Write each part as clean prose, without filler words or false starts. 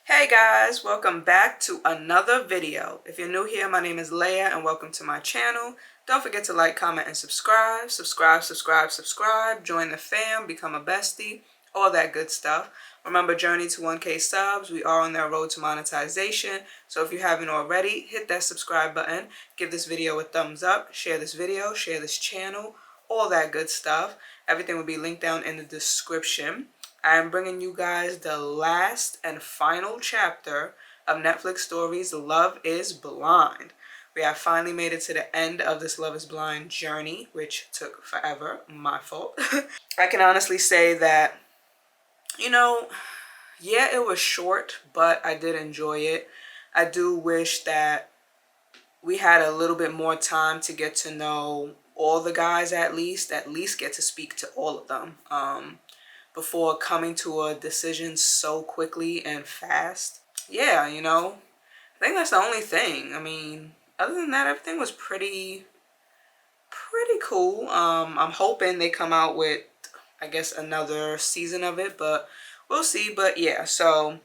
Hey guys, welcome back to another video. If you're new here, my name is Leia and welcome to my channel. Don't forget to like, comment, and subscribe. Subscribe. Join the fam, become a bestie, all that good stuff. Remember, journey to 1K subs. We are on that road to monetization. So if you haven't already, hit that subscribe button. Give this video a thumbs up. Share this video, share this channel, all that good stuff. Everything will be linked down in the description. I am bringing you guys the last and final chapter of Netflix Story's Love is Blind. We have finally made it to the end of this Love is Blind journey, which took forever. My fault. I can honestly say that, yeah, it was short, but I did enjoy it. I do wish that we had a little bit more time to get to know all the guys at least get to speak to all of them. Before coming to a decision so quickly and fast. Yeah, I think that's the only thing. I mean, other than that, everything was pretty cool. I'm hoping they come out with, I guess, another season of it, but we'll see. But yeah, so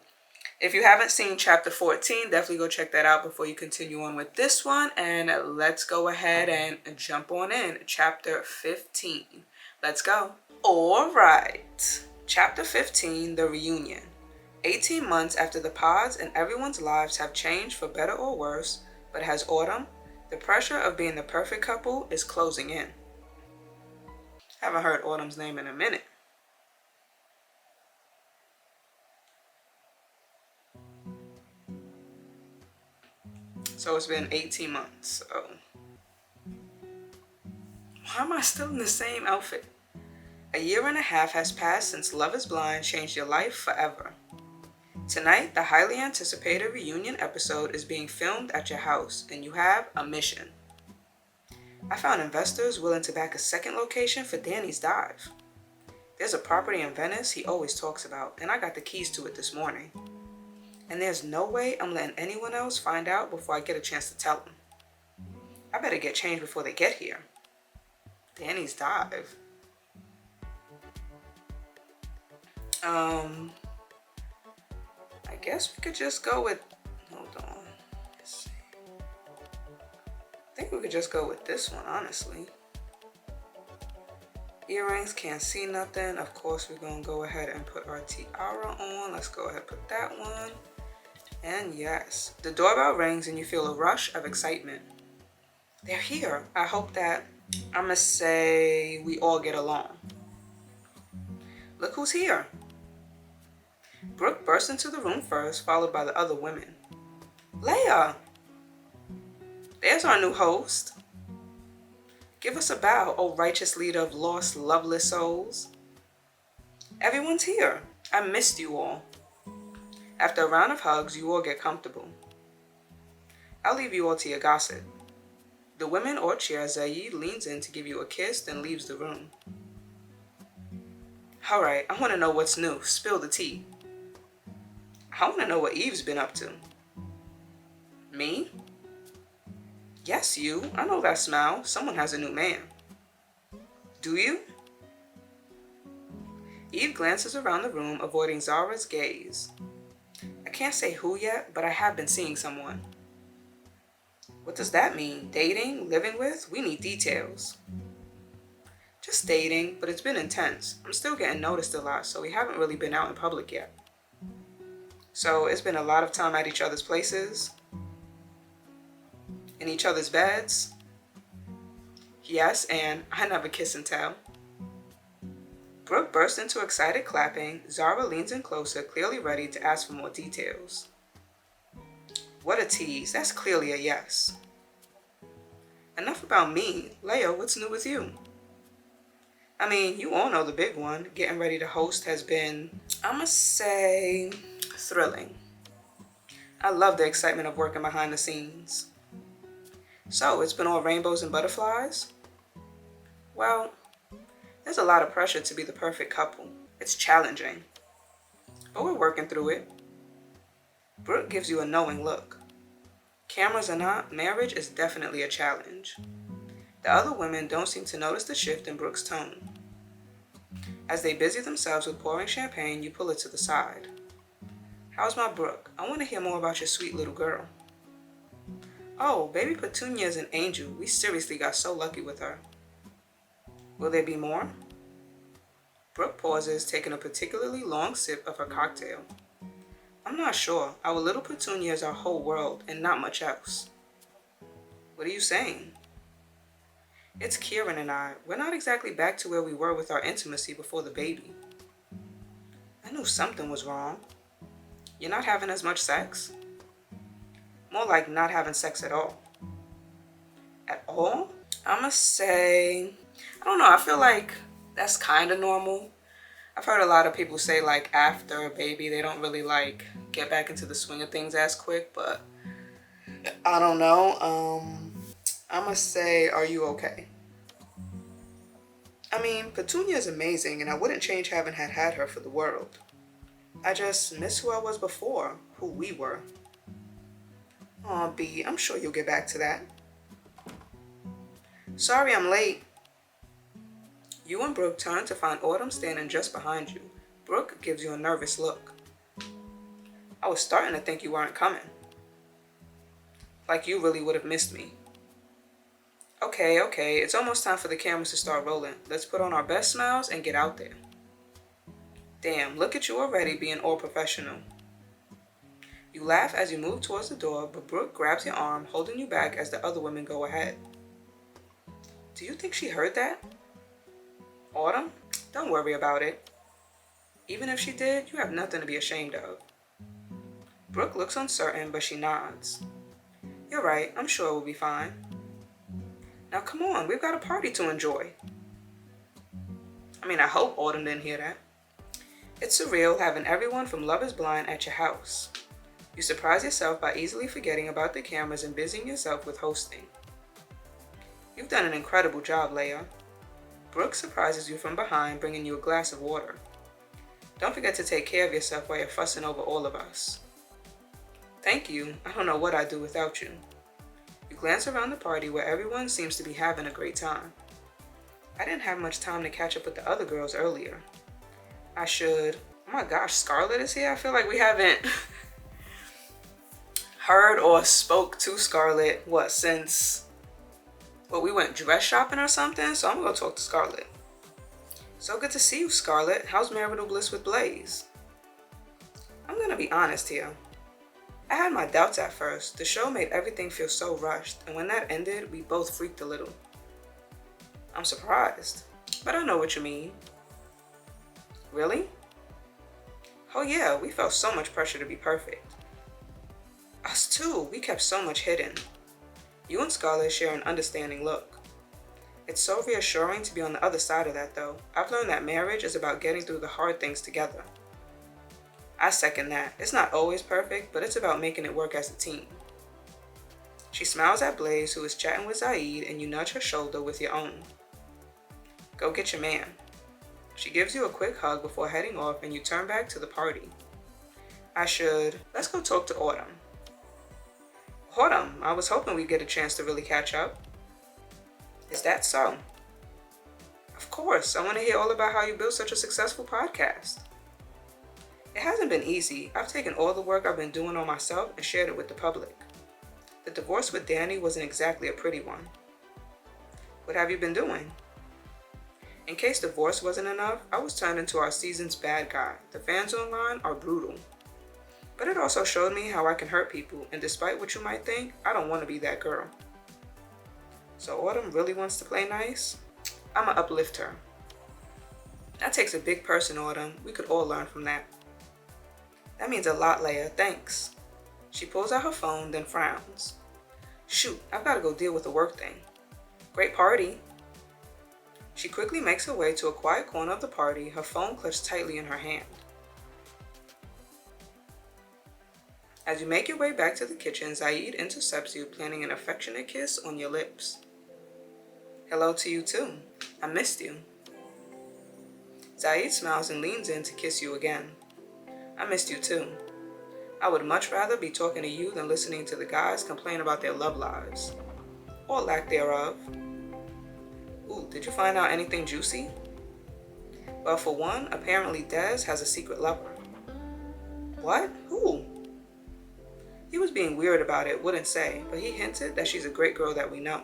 if you haven't seen chapter 14, definitely go check that out before you continue on with this one. And let's go ahead and jump on in. Chapter 15. Let's go. All right. Chapter 15, The Reunion. 18 months after the pods and everyone's lives have changed for better or worse, but has autumn, the pressure of being the perfect couple is closing in. Haven't heard Autumn's name in a minute. So it's been 18 months, so why am I still in the same outfit? A year and a half has passed since Love is Blind changed your life forever. Tonight, the highly anticipated reunion episode is being filmed at your house, and you have a mission. I found investors willing to back a second location for Danny's dive. There's a property in Venice he always talks about, and I got the keys to it this morning. And there's no way I'm letting anyone else find out before I get a chance to tell them. I better get changed before they get here. Danny's dive. I guess we could just go with, hold on, let's see. I think we could just go with this one, honestly. Earrings, can't see nothing. Of course, we're gonna go ahead and put our tiara on. Let's go ahead and put that one. And yes, the doorbell rings and you feel a rush of excitement. They're here. I hope that, I'm gonna say, we all get along. Look who's here. Brooke burst into the room first, followed by the other women. Leia! There's our new host. Give us a bow, O righteous leader of lost, loveless souls. Everyone's here. I missed you all. After a round of hugs, you all get comfortable. I'll leave you all to your gossip. The women all cheer as Zaid leans in to give you a kiss, then leaves the room. Alright, I want to know what's new. Spill the tea. I want to know what Eve's been up to. Me? Yes, you. I know that smile. Someone has a new man. Do you? Eve glances around the room, avoiding Zara's gaze. I can't say who yet, but I have been seeing someone. What does that mean? Dating? Living with? We need details. Just dating, but it's been intense. I'm still getting noticed a lot, so we haven't really been out in public yet. So it's been a lot of time at each other's places, in each other's beds. Yes, and I never kiss and tell. Brooke bursts into excited clapping. Zara leans in closer, clearly ready to ask for more details. What a tease. That's clearly a yes. Enough about me. Leo, what's new with you? I mean, you all know the big one. Getting ready to host has been, I'ma say, thrilling. I love the excitement of working behind the scenes. So, it's been all rainbows and butterflies? Well, there's a lot of pressure to be the perfect couple. It's challenging, but we're working through it. Brooke gives you a knowing look. Cameras or not, marriage is definitely a challenge. The other women don't seem to notice the shift in Brooke's tone. As they busy themselves with pouring champagne, you pull it to the side. How's my Brooke? I want to hear more about your sweet little girl. Oh, baby Petunia is an angel. We seriously got so lucky with her. Will there be more? Brooke pauses, taking a particularly long sip of her cocktail. I'm not sure. Our little Petunia is our whole world and not much else. What are you saying? It's Kieran and I. We're not exactly back to where we were with our intimacy before the baby. I knew something was wrong. You're not having as much sex? More like not having sex at all. At all? I'ma say, I don't know, I feel like that's kind of normal. I've heard a lot of people say like after a baby, they don't really like get back into the swing of things as quick, but I don't know. I'ma say, are you okay? I mean, Petunia is amazing and I wouldn't change having had her for the world. I just miss who I was before, who we were. Aw, B, I'm sure you'll get back to that. Sorry I'm late. You and Brooke turn to find Autumn standing just behind you. Brooke gives you a nervous look. I was starting to think you weren't coming. Like you really would have missed me. Okay, it's almost time for the cameras to start rolling. Let's put on our best smiles and get out there. Damn, look at you already being all professional. You laugh as you move towards the door, but Brooke grabs your arm, holding you back as the other women go ahead. Do you think she heard that? Autumn, don't worry about it. Even if she did, you have nothing to be ashamed of. Brooke looks uncertain, but she nods. You're right, I'm sure we'll be fine. Now come on, we've got a party to enjoy. I hope Autumn didn't hear that. It's surreal having everyone from Love is Blind at your house. You surprise yourself by easily forgetting about the cameras and busying yourself with hosting. You've done an incredible job, Leia. Brooke surprises you from behind, bringing you a glass of water. Don't forget to take care of yourself while you're fussing over all of us. Thank you. I don't know what I'd do without you. You glance around the party where everyone seems to be having a great time. I didn't have much time to catch up with the other girls earlier. I should... Oh my gosh, Scarlett is here? I feel like we haven't heard or spoke to Scarlett, since we went dress shopping or something? So I'm gonna go talk to Scarlett. So good to see you, Scarlett. How's marital bliss with Blaze? I'm gonna be honest here. I had my doubts at first. The show made everything feel so rushed, and when that ended, we both freaked a little. I'm surprised, but I know what you mean. Really? Oh yeah, we felt so much pressure to be perfect. Us too, we kept so much hidden. You and Scarlett share an understanding look. It's so reassuring to be on the other side of that though. I've learned that marriage is about getting through the hard things together. I second that. It's not always perfect, but it's about making it work as a team. She smiles at Blaze, who is chatting with Zaid, and you nudge her shoulder with your own. Go get your man. She gives you a quick hug before heading off, and you turn back to the party. Let's go talk to Autumn. Autumn, I was hoping we'd get a chance to really catch up. Is that so? Of course, I want to hear all about how you built such a successful podcast. It hasn't been easy. I've taken all the work I've been doing on myself and shared it with the public. The divorce with Danny wasn't exactly a pretty one. What have you been doing? In case divorce wasn't enough, I was turned into our season's bad guy. The fans online are brutal. But it also showed me how I can hurt people, and despite what you might think, I don't want to be that girl. So Autumn really wants to play nice? I'ma uplift her. That takes a big person, Autumn. We could all learn from that. That means a lot, Leia. Thanks. She pulls out her phone, then frowns. Shoot, I've got to go deal with a work thing. Great party. She quickly makes her way to a quiet corner of the party, her phone clutched tightly in her hand. As you make your way back to the kitchen, Zaid intercepts you, planting an affectionate kiss on your lips. Hello to you too. I missed you. Zaid smiles and leans in to kiss you again. I missed you too. I would much rather be talking to you than listening to the guys complain about their love lives. Or lack thereof. Ooh, did you find out anything juicy? Well, for one, apparently Des has a secret lover. What? Who? He was being weird about it, wouldn't say, but he hinted that she's a great girl that we know.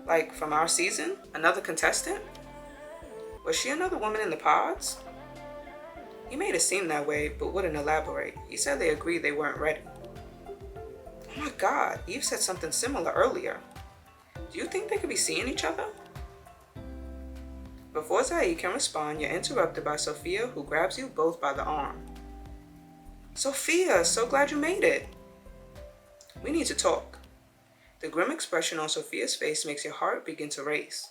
Like, from our season? Another contestant? Was she another woman in the pods? He made it seem that way, but wouldn't elaborate. He said they agreed they weren't ready. Oh my god, Eve said something similar earlier. Do you think they could be seeing each other? Before Zaid can respond, you're interrupted by Sophia, who grabs you both by the arm. Sophia, so glad you made it. We need to talk. The grim expression on Sophia's face makes your heart begin to race.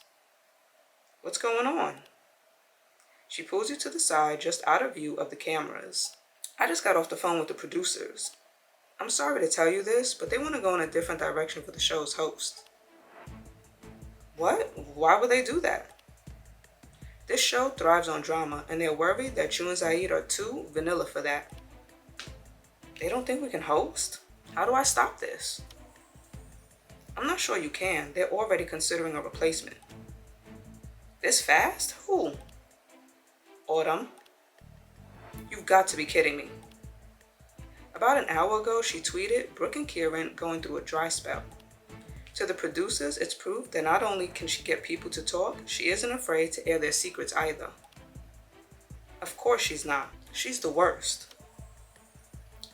What's going on? She pulls you to the side, just out of view of the cameras. I just got off the phone with the producers. I'm sorry to tell you this, but they want to go in a different direction for the show's host. What? Why would they do that? This show thrives on drama, and they're worried that you and Zaid are too vanilla for that. They don't think we can host? How do I stop this? I'm not sure you can. They're already considering a replacement. This fast? Who? Autumn. You've got to be kidding me. About an hour ago, she tweeted, Brooke and Kieran going through a dry spell. To the producers, it's proof that not only can she get people to talk, she isn't afraid to air their secrets either. Of course she's not. She's the worst.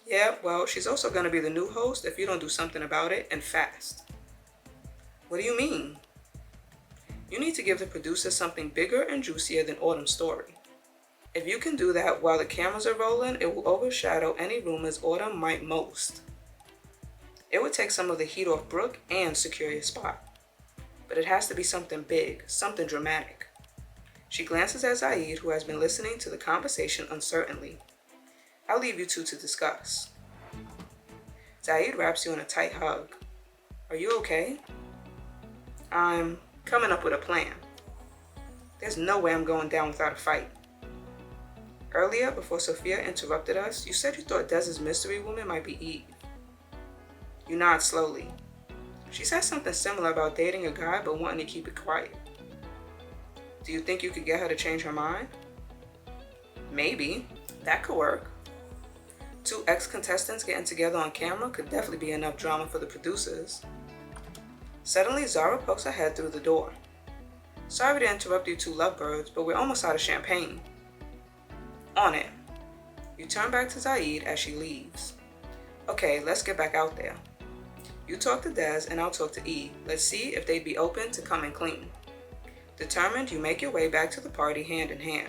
Yeah, well, she's also going to be the new host if you don't do something about it, and fast. What do you mean? You need to give the producers something bigger and juicier than Autumn's story. If you can do that while the cameras are rolling, it will overshadow any rumors Autumn might most. It would take some of the heat off Brooke and secure your spot. But it has to be something big, something dramatic. She glances at Zaid, who has been listening to the conversation uncertainly. I'll leave you two to discuss. Zaid wraps you in a tight hug. Are you okay? I'm coming up with a plan. There's no way I'm going down without a fight. Earlier, before Sophia interrupted us, you said you thought Dez's mystery woman might be Eve. You nod slowly. She said something similar about dating a guy but wanting to keep it quiet. Do you think you could get her to change her mind? Maybe. That could work. Two ex-contestants getting together on camera could definitely be enough drama for the producers. Suddenly, Zara pokes her head through the door. Sorry to interrupt you two lovebirds, but we're almost out of champagne. On it. You turn back to Zaid as she leaves. Okay, let's get back out there. You talk to Des and I'll talk to Eve. Let's see if they'd be open to coming clean. Determined, you make your way back to the party hand in hand.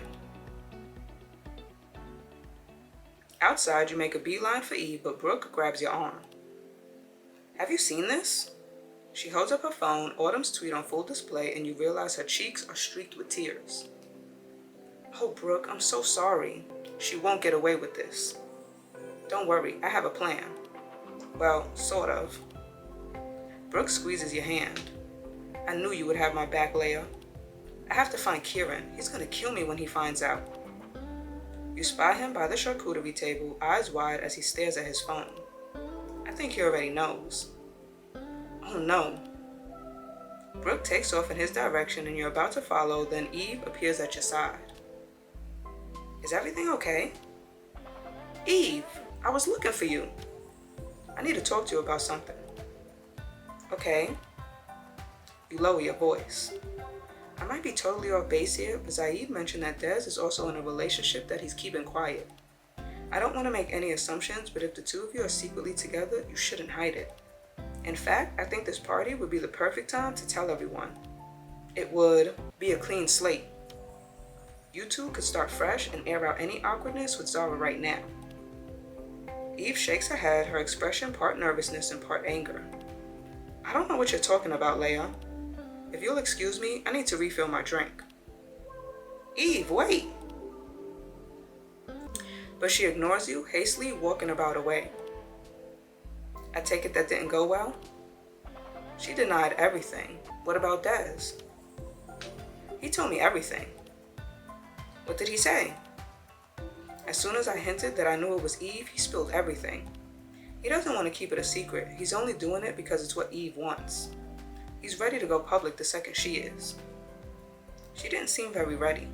Outside, you make a beeline for Eve, but Brooke grabs your arm. Have you seen this? She holds up her phone, Autumn's tweet on full display, and you realize her cheeks are streaked with tears. Oh, Brooke, I'm so sorry. She won't get away with this. Don't worry, I have a plan. Well, sort of. Brooke squeezes your hand. I knew you would have my back, Leia. I have to find Kieran. He's going to kill me when he finds out. You spy him by the charcuterie table, eyes wide as he stares at his phone. I think he already knows. Oh no. Brooke takes off in his direction and you're about to follow, then Eve appears at your side. Is everything okay? Eve, I was looking for you. I need to talk to you about something. Okay. You lower your voice. I might be totally off base here, but Zaid mentioned that Des is also in a relationship that he's keeping quiet. I don't want to make any assumptions, but if the two of you are secretly together, you shouldn't hide it. In fact, I think this party would be the perfect time to tell everyone. It would be a clean slate. You two could start fresh and air out any awkwardness with Zara right now. Eve shakes her head, her expression part nervousness and part anger. I don't know what you're talking about, Leia. If you'll excuse me, I need to refill my drink. Eve, wait! But she ignores you, hastily walking about away. I take it that didn't go well? She denied everything. What about Des? He told me everything. What did he say? As soon as I hinted that I knew it was Eve, he spilled everything. He doesn't want to keep it a secret. He's only doing it because it's what Eve wants. He's ready to go public the second she is. She didn't seem very ready.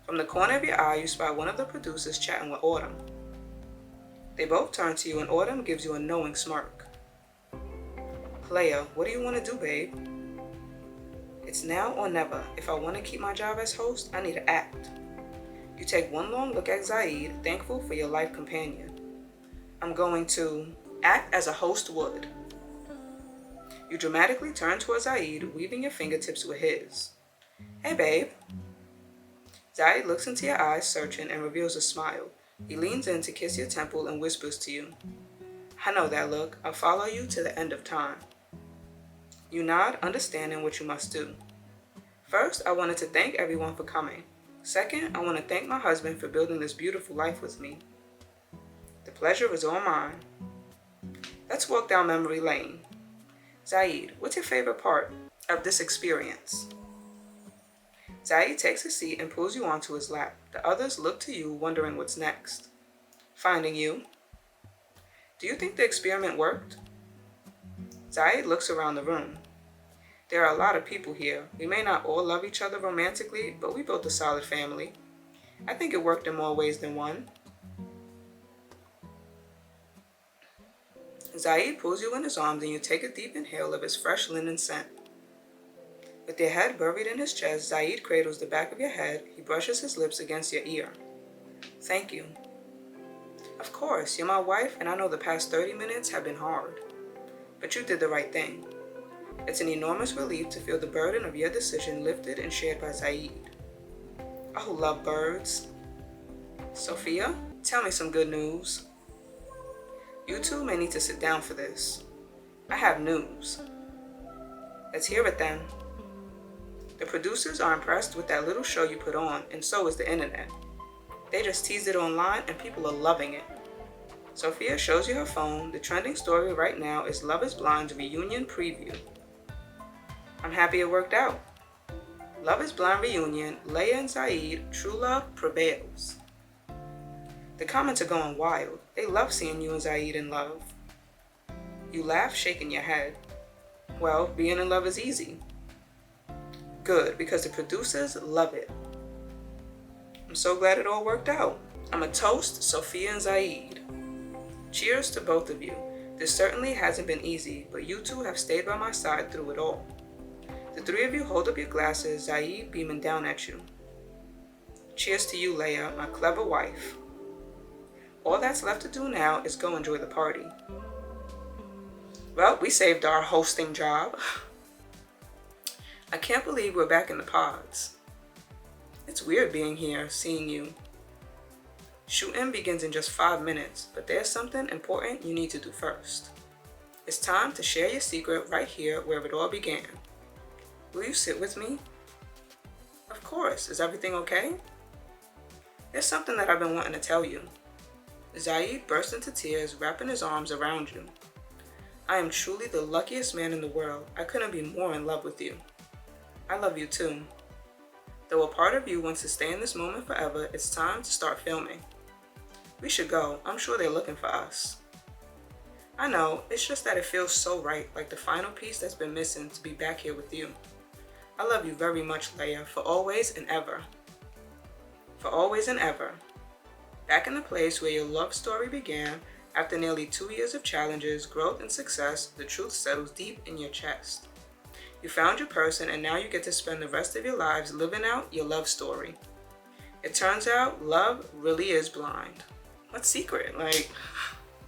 From the corner of your eye, you spot one of the producers chatting with Autumn. They both turn to you and Autumn gives you a knowing smirk. Leia, what do you want to do, babe? It's now or never. If I want to keep my job as host, I need to act. You take one long look at Zaid, thankful for your life companion. I'm going to act as a host would. You dramatically turn towards Zaid, weaving your fingertips with his. Hey, babe. Zaid looks into your eyes, searching, and reveals a smile. He leans in to kiss your temple and whispers to you. I know that look. I'll follow you to the end of time. You nod, understanding what you must do. First, I wanted to thank everyone for coming. Second, I want to thank my husband for building this beautiful life with me. The pleasure is all mine. Let's walk down memory lane. Zaid, what's your favorite part of this experience? Zaid takes a seat and pulls you onto his lap. The others look to you, wondering what's next. Finding you. Do you think the experiment worked? Zaid looks around the room. There are a lot of people here. We may not all love each other romantically, but we built a solid family. I think it worked in more ways than one. Zaid pulls you in his arms and you take a deep inhale of his fresh linen scent. With your head buried in his chest, Zaid cradles the back of your head. He brushes his lips against your ear. Thank you. Of course, you're my wife and I know the past 30 minutes have been hard. But you did the right thing. It's an enormous relief to feel the burden of your decision lifted and shared by Zaid. Oh, lovebirds. Sophia, tell me some good news. You two may need to sit down for this. I have news. Let's hear it then. The producers are impressed with that little show you put on, and so is the internet. They just teased it online and people are loving it. Sophia shows you her phone. The trending story right now is Love is Blind's reunion preview. I'm happy it worked out. Love is Blind reunion, Leia and Zaid, true love prevails. The comments are going wild. They love seeing you and Zaid in love. You laugh, shaking your head. Well, being in love is easy. Good, because the producers love it. I'm so glad it all worked out. I'm a toast Sophia and Zaid. Cheers to both of you. This certainly hasn't been easy, but you two have stayed by my side through it all. The three of you hold up your glasses, Zaid beaming down at you. Cheers to you, Leia, my clever wife. All that's left to do now is go enjoy the party. Well, we saved our hosting job. I can't believe we're back in the pods. It's weird being here, seeing you. Shooting begins in just 5 minutes, but there's something important you need to do first. It's time to share your secret right here where it all began. Will you sit with me? Of course. Is everything okay? There's something that I've been wanting to tell you. Zaid burst into tears, wrapping his arms around you. I am truly the luckiest man in the world. I couldn't be more in love with you. I love you too. Though a part of you wants to stay in this moment forever, it's time to start filming. We should go. I'm sure they're looking for us. I know, it's just that it feels so right, like the final piece that's been missing to be back here with you. I love you very much, Leia, for always and ever. For always and ever. Back in the place where your love story began, after nearly 2 years of challenges, growth, and success, the truth settles deep in your chest. You found your person, and now you get to spend the rest of your lives living out your love story. It turns out love really is blind. What secret? Like,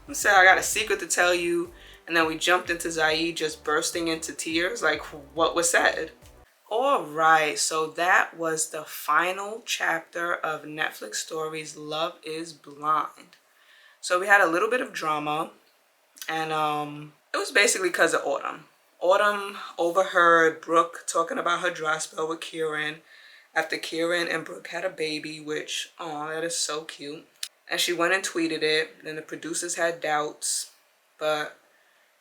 who said I got a secret to tell you? And then we jumped into Zaid just bursting into tears. Like, what was said? All right, so that was the final chapter of Netflix Stories Love is Blind. So we had a little bit of drama, and it was basically because of Autumn. Autumn overheard Brooke talking about her dry spell with Kieran after Kieran and Brooke had a baby, which, oh, that is so cute. And she went and tweeted it, and the producers had doubts, but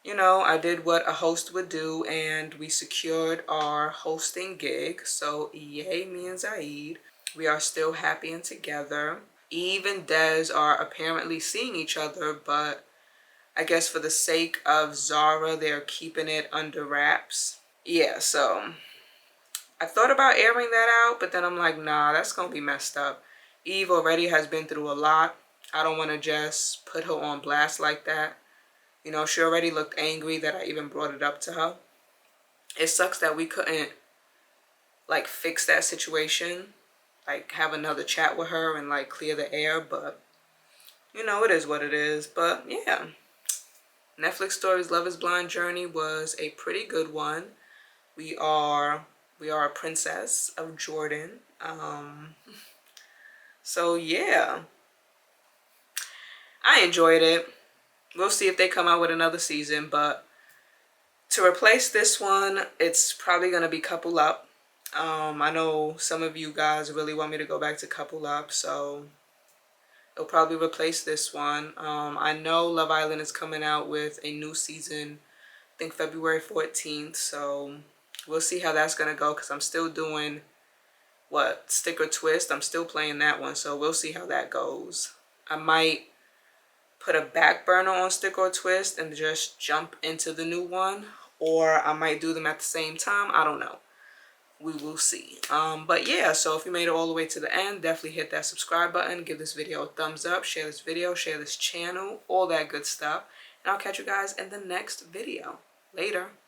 you know, I did what a host would do, and we secured our hosting gig. So yay, me and Zaid. We are still happy and together. Eve and Des are apparently seeing each other, but I guess for the sake of Zara, they're keeping it under wraps. Yeah, so I thought about airing that out, but then I'm like, nah, that's gonna be messed up. Eve already has been through a lot. I don't want to just put her on blast like that. You know, she already looked angry that I even brought it up to her. It sucks that we couldn't like fix that situation, like have another chat with her and like clear the air, but you know, it is what it is. But yeah, Netflix Stories Love is Blind Journey was a pretty good one. We are a princess of Jordan. So yeah, I enjoyed it. We'll see if they come out with another season, but to replace this one, it's probably gonna be Couple Up. I know some of you guys really want me to go back to Couple Up, so it'll probably replace this one. I know Love Island is coming out with a new season, I think February 14th, so we'll see how that's gonna go, because I'm still doing Stick or Twist. I'm still playing that one, so we'll see how that goes. I might put a back burner on Stick or Twist and just jump into the new one, or I might do them at the same time. I don't know. We will see. But yeah, so if you made it all the way to the end, definitely hit that subscribe button, give this video a thumbs up, share this video, share this channel, all that good stuff, and I'll catch you guys in the next video. Later.